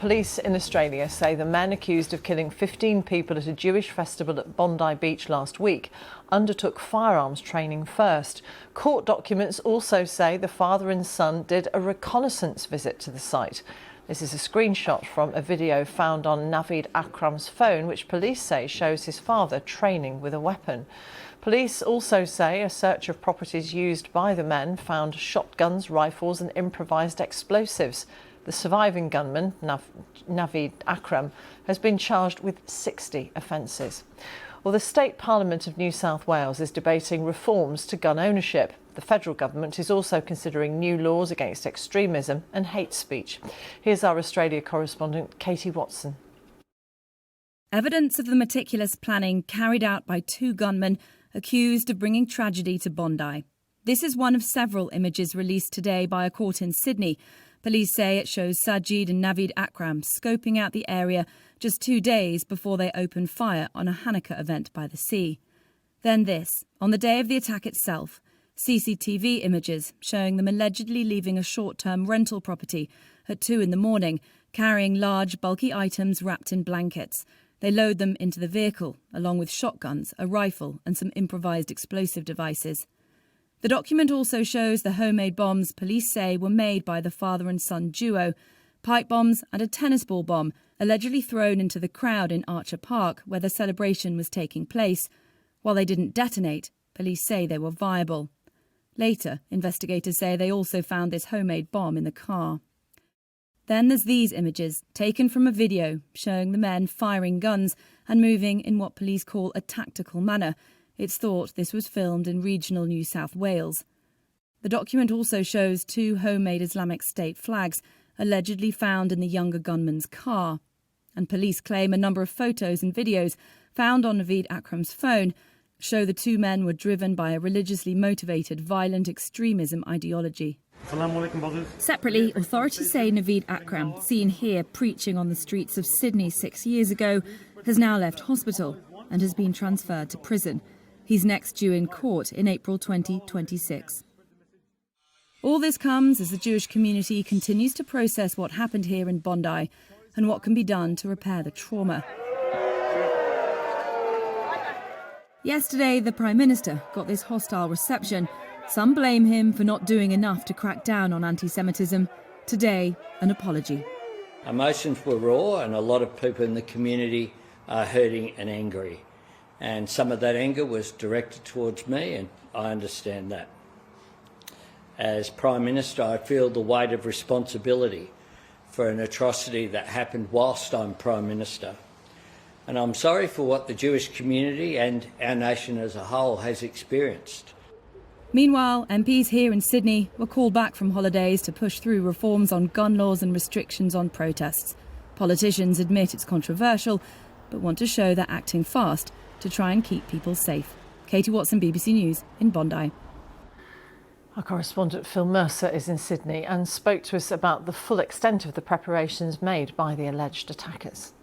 Police in Australia say the men accused of killing 15 people at a Jewish festival at Bondi Beach last week undertook firearms training first. Court documents also say the father and son did a reconnaissance visit to the site. This is a screenshot from a video found on Naveed Akram's phone, which police say shows his father training with a weapon. Police also say a search of properties used by the men found shotguns, rifles and improvised explosives. The surviving gunman, Naveed Akram, has been charged with 60 offences. Well, the State Parliament of New South Wales is debating reforms to gun ownership. The federal government is also considering new laws against extremism and hate speech. Here's our Australia correspondent, Katie Watson. Evidence of the meticulous planning carried out by two gunmen accused of bringing tragedy to Bondi. This is one of several images released today by a court in Sydney. Police say it shows Sajid and Naveed Akram scoping out the area just 2 days before they opened fire on a Hanukkah event by the sea. Then this, on the day of the attack itself, CCTV images showing them allegedly leaving a short-term rental property at 2 a.m, carrying large, bulky items wrapped in blankets. They load them into the vehicle, along with shotguns, a rifle and some improvised explosive devices. The document also shows the homemade bombs police say were made by the father and son duo, pipe bombs and a tennis ball bomb allegedly thrown into the crowd in Archer Park where the celebration was taking place. While they didn't detonate, police say they were viable. Later, investigators say they also found this homemade bomb in the car. Then there's these images, taken from a video showing the men firing guns and moving in what police call a tactical manner. It's thought this was filmed in regional New South Wales. The document also shows 2 homemade Islamic State flags allegedly found in the younger gunman's car. And police claim a number of photos and videos found on Naveed Akram's phone show the 2 men were driven by a religiously motivated violent extremism ideology. Separately, authorities say Naveed Akram, seen here preaching on the streets of Sydney 6 years ago, has now left hospital and has been transferred to prison. He's next due in court in April 2026. All this comes as the Jewish community continues to process what happened here in Bondi and what can be done to repair the trauma. Yesterday, the Prime Minister got this hostile reception. Some blame him for not doing enough to crack down on anti-Semitism. Today, an apology. Emotions were raw and a lot of people in the community are hurting and angry. And some of that anger was directed towards me, and I understand that. As Prime Minister, I feel the weight of responsibility for an atrocity that happened whilst I'm Prime Minister. And I'm sorry for what the Jewish community and our nation as a whole has experienced. Meanwhile, MPs here in Sydney were called back from holidays to push through reforms on gun laws and restrictions on protests. Politicians admit it's controversial, but want to show they're acting fast to try and keep people safe. Katie Watson, BBC News in Bondi. Our correspondent Phil Mercer is in Sydney and spoke to us about the full extent of the preparations made by the alleged attackers.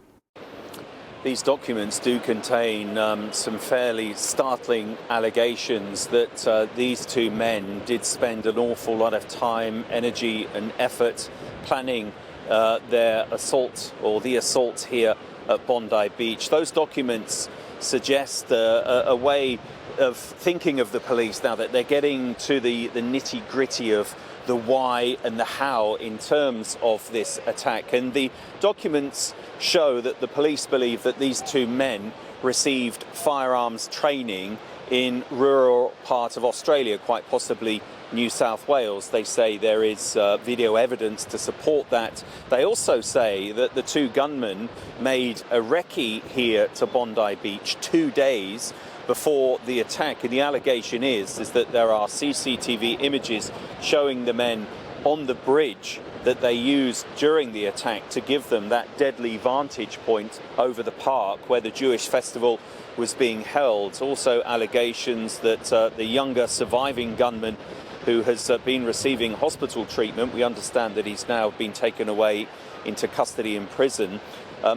These documents do contain some fairly startling allegations that these 2 men did spend an awful lot of time, energy and effort planning their assault or the assault here at Bondi Beach. Those documents suggest a way of thinking of the police now that they're getting to the nitty-gritty of the why and the how in terms of this attack. And the documents show that the police believe that these 2 men received firearms training in rural part of Australia, quite possibly New South Wales. They say there is video evidence to support that. They also say that the 2 gunmen made a recce here to Bondi Beach 2 days before the attack, and the allegation is that there are CCTV images showing the men on the bridge that they used during the attack to give them that deadly vantage point over the park where the Jewish festival was being held. Also allegations that the younger surviving gunman who has been receiving hospital treatment, we understand that he's now been taken away into custody in prison,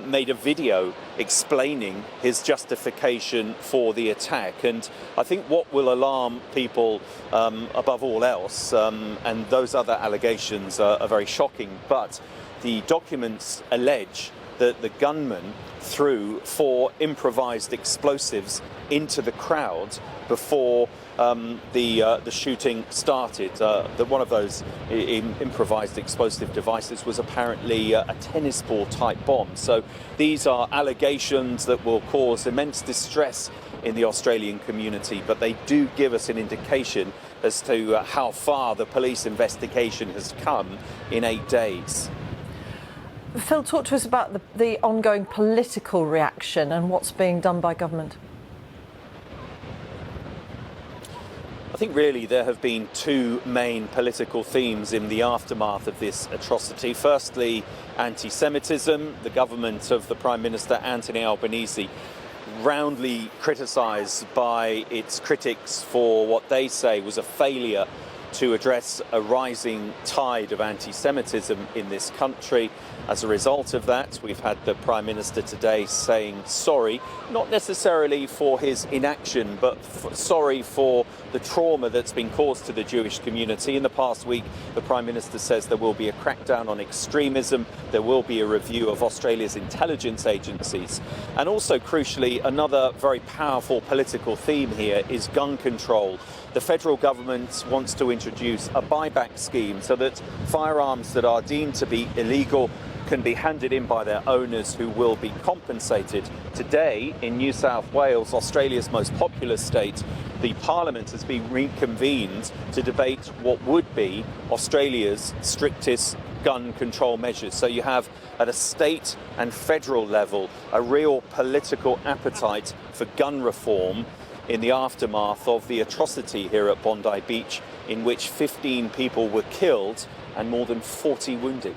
made a video explaining his justification for the attack. And I think what will alarm people above all else, and those other allegations are very shocking, but The documents allege that the gunman threw 4 improvised explosives into the crowd before the shooting started. That one of those improvised explosive devices was apparently a tennis ball type bomb. So these are allegations that will cause immense distress in the Australian community, but they do give us an indication as to how far the police investigation has come in 8 days. Phil, talk to us about the ongoing political reaction and what's being done by government. I think really there have been 2 main political themes in the aftermath of this atrocity. Firstly, anti-Semitism. The government of the Prime Minister Anthony Albanese roundly criticised by its critics for what they say was a failure to address a rising tide of anti-Semitism in this country. As a result of that, we've had the Prime Minister today saying sorry, not necessarily for his inaction, but sorry for the trauma that's been caused to the Jewish community. In the past week, the Prime Minister says there will be a crackdown on extremism, there will be a review of Australia's intelligence agencies. And also, crucially, another very powerful political theme here is gun control. The federal government wants to introduce a buyback scheme so that firearms that are deemed to be illegal can be handed in by their owners, who will be compensated. Today, in New South Wales, Australia's most populous state, the Parliament has been reconvened to debate what would be Australia's strictest gun control measures. So you have, at a state and federal level, a real political appetite for gun reform in the aftermath of the atrocity here at Bondi Beach, in which 15 people were killed and more than 40 wounded.